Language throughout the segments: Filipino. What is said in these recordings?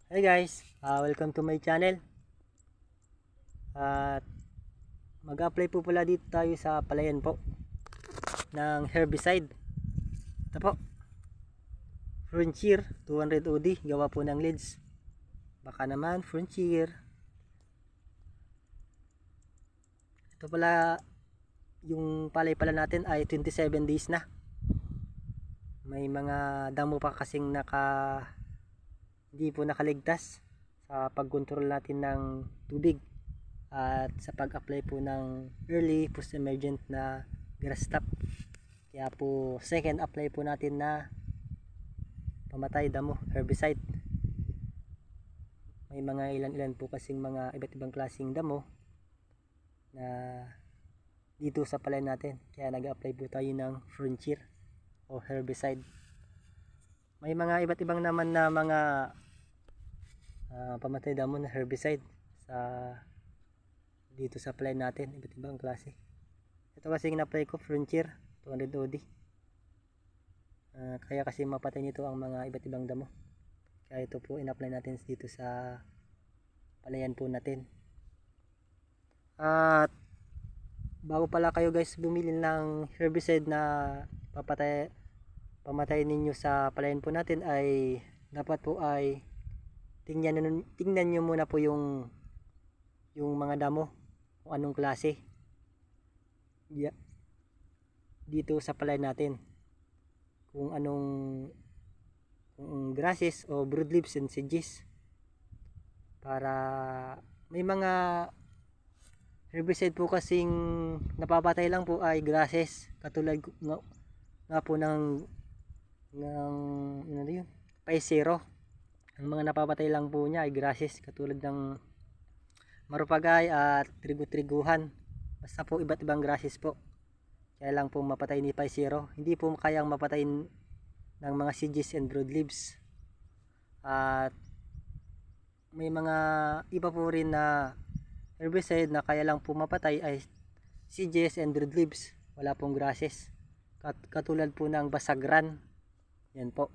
Hey guys, welcome to my channel. At mag-apply po pala dito tayo sa palayan po ng herbicide. Ito po, Frontier 200 OD, gawa po ng leads. Baka naman Frontier. Ito pala, yung palay pala natin ay 27 days na. May mga damo pa kasing hindi po nakaligtas sa pagkontrol natin ng tubig at sa pag-apply po ng early post-emergent na grass stop. Kaya po second apply po natin na pamatay damo herbicide. May mga ilan-ilan po kasing mga iba't ibang klaseng damo na dito sa palay natin. Kaya nag-apply po tayo ng Frontier o herbicide. May mga iba't ibang naman na mga pamatay damo na herbicide sa dito sa palay natin, iba't ibang klase. Ito kasi in-apply ko Frontier 200 OD. Kaya kasi mapatay nito ang mga iba't ibang damo. Kaya ito po in-apply natin dito sa palayan po natin. At bago pala kayo guys bumili ng herbicide na pamatay ninyo sa palayan po natin, ay dapat po ay tingnan nyo muna po yung mga damo kung anong klase dito sa palayan natin, kung grasses o broadleaves and sedges. Para may mga herbicide po kasing napapatay lang po ay grasses, katulad nga po ng ano yun, paisero. Ang mga napapatay lang po niya ay grasses, katulad ng marupagay at trigu-triguhan. Basta po iba't ibang grasses po. Kaya lang po mapatay ni paisero. Hindi po kayang mapatay ng mga sedges and broadleaves. At may mga iba po rin na herbicide na kaya lang po mapatay ay sedges and broadleaves. Wala pong grasses. Katulad po ng basagran. Yan po.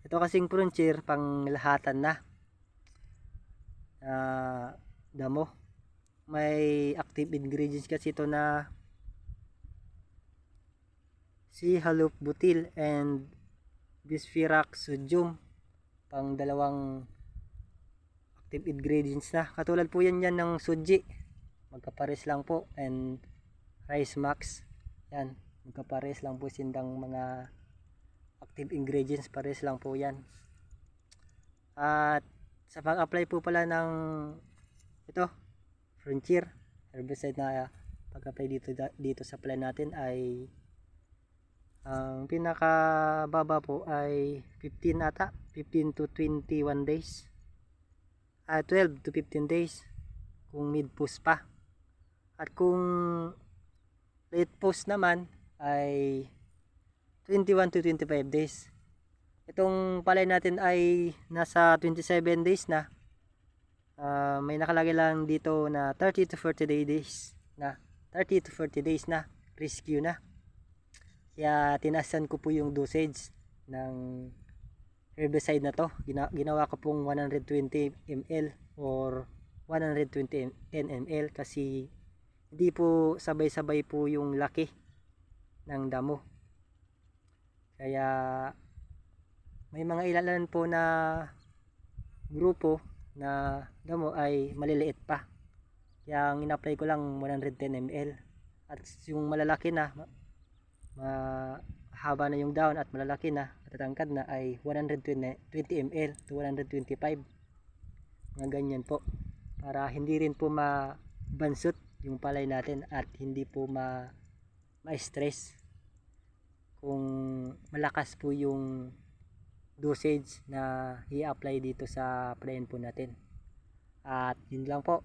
Ito kasing Frontier pang lahatan na damo. May active ingredients kasi ito na C-halobutyl and bisphenol sodium, pang dalawang active ingredients na. Katulad po yan ng suji, magkapares lang po, and rice max, yan magkapares lang po sindang mga active ingredients, pares lang po yan. At sa pag-apply po pala ng ito Frontier herbicide na pag-apply dito sa plant natin, ay ang pinakababa po ay 15 to 21 days, 12 to 15 days kung mid post pa. At kung late post naman ay 21 to 25 days. Itong palay natin ay nasa 27 days na. May nakalagay lang dito na 30 to 40 days na. 30 to 40 days na rescue na. Kaya tinasan ko po yung dosage ng herbicide na to. Ginawa ko pong 120 ml or 110 ml kasi hindi po sabay-sabay po yung laki ng damo. Kaya may mga ilan po na grupo na damo ay maliliit pa. Kaya ang in-apply ko lang 110 ml. At yung malalaki na, mahaba na yung down at malalaki na, matatangkad na, ay 120 ml to 125. Mga ganyan po. Para hindi rin po mabansot yung palay natin at hindi po ma-stress kung malakas po yung dosage na i-apply dito sa palayan po natin. At yun lang po.